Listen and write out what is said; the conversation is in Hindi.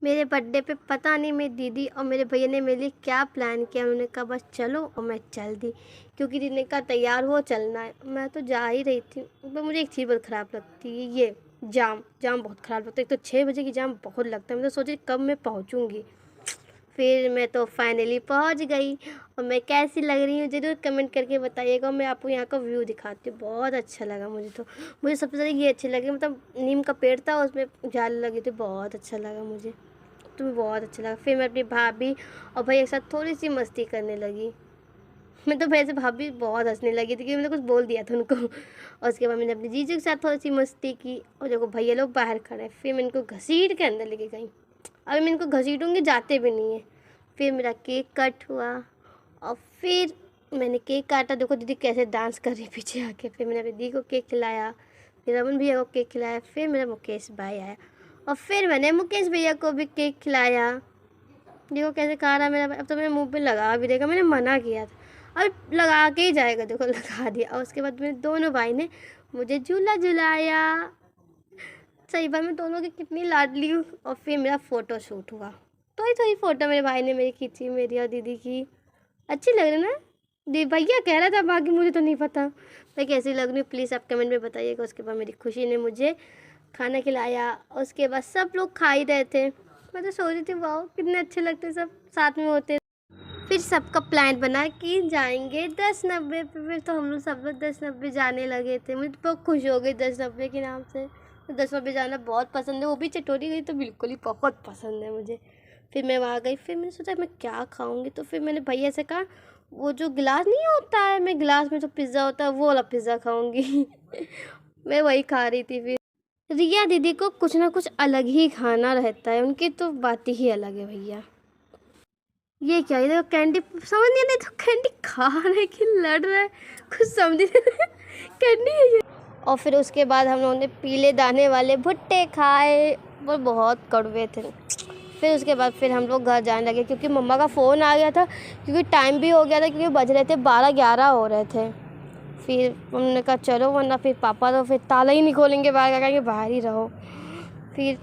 मेरे बर्थडे पे पता नहीं मेरी दीदी और मेरे भैया ने मेरे लिए क्या प्लान किया। उन्होंने कहा बस चलो और मैं चल दी, क्योंकि दीदी ने कहा तैयार हो चलना है। मैं तो जा ही रही थी। पर मुझे एक चीज़ बहुत ख़राब लगती है, ये जाम जाम बहुत ख़राब लगता है। एक तो 6 बजे की जाम बहुत लगता है। मैं तो सोची कब मैं पहुँचूँगी। फिर मैं तो फाइनली पहुंच गई। और मैं कैसी लग रही हूँ ज़रूर कमेंट करके बताइएगा। मैं आपको यहाँ का व्यू दिखाती हूँ, बहुत अच्छा लगा मुझे। तो मुझे सबसे ज़्यादा ये अच्छे लगे, मतलब नीम का पेड़ था उसमें झालर लगी थी, बहुत अच्छा लगा मुझे। तो बहुत अच्छा लगा। फिर मैं अपनी भाभी और भैया के साथ थोड़ी सी मस्ती करने लगी। मैं तो भैया से भाभी बहुत हंसने लगी थी, क्योंकि मैंने कुछ बोल दिया था उनको। और उसके बाद मैंने अपने जीजू के साथ थोड़ी सी मस्ती की। और देखो भैया लोग बाहर खड़े हैं। फिर मैं इनको घसीट के अंदर लेके गई। अभी मैं इनको घसीटूँगी, जाते भी नहीं है। फिर मेरा केक कट हुआ और फिर मैंने केक काटा। देखो दीदी कैसे डांस कर रही पीछे आके। फिर मैंने अपनी दीदी को केक खिलाया, फिर अमन भैया को केक खिलाया। फिर मेरा मुकेश भाई आया और फिर मैंने मुकेश भैया को भी केक खिलाया। देखो कैसे खा रहा है मेरा भाई। अब तो मेरे मुंह पे लगा भी देगा, मैंने मना किया था। अब लगा के ही जाएगा, देखो लगा दिया। और उसके बाद मेरे दोनों भाई ने मुझे झूला झुलाया। सही बात, मैं दोनों की कितनी लाडली हूँ। और फिर मेरा फ़ोटो शूट हुआ। थोड़ी थोड़ी फ़ोटो मेरे भाई ने मेरी खींची, मेरी और दीदी की। अच्छी लग रही ना दी? भैया कह रहा था, बाकी मुझे तो नहीं पता मैं कैसी लग रही हूँ। प्लीज़ आप कमेंट में बताइएगा। उसके बाद मेरी खुशी ने मुझे खाना खिलाया। उसके बाद सब लोग खा ही रहे थे। मैं तो सोच रही थी वाह कितने अच्छे लगते सब साथ में होते। फिर सबका प्लान बना कि जाएंगे 10-90 पे। फिर तो हम लोग सब लोग 10-90 जाने लगे थे। मुझे बहुत खुश हो गई 10-90 के नाम से। तो 10-90 जाना बहुत पसंद है, वो भी चटोरी गई तो बिल्कुल ही बहुत पसंद है मुझे। फिर मैं वहाँ गई। फिर मैंने सोचा मैं क्या खाऊंगी, तो फिर मैंने भैया से कहा वो जो गिलास नहीं होता है, मैं गिलास में जो पिज़्ज़ा होता है वो वाला पिज़्ज़ा खाऊंगी। मैं वही खा रही थी। फिर रिया दीदी को कुछ ना कुछ अलग ही खाना रहता है, उनकी तो बात ही अलग है भैया। ये क्या, ये देखो कैंडी समझ नहीं, नहीं तो कैंडी खा रहे कि लड़ रहा है, कुछ समझ नहीं। कैंडी है ये। और फिर उसके बाद हम लोगों ने पीले दाने वाले भुट्टे खाए, वो बहुत कड़वे थे। फिर उसके बाद फिर हम लोग घर जाने लगे, क्योंकि मम्मा का फ़ोन आ गया था, क्योंकि टाइम भी हो गया था, क्योंकि बज रहे थे 12-11 हो रहे थे। फिर उन्होंने कहा चलो, वरना फिर पापा तो फिर ताला ही नहीं खोलेंगे, बाहर का कहेंगे बाहर ही रहो। फिर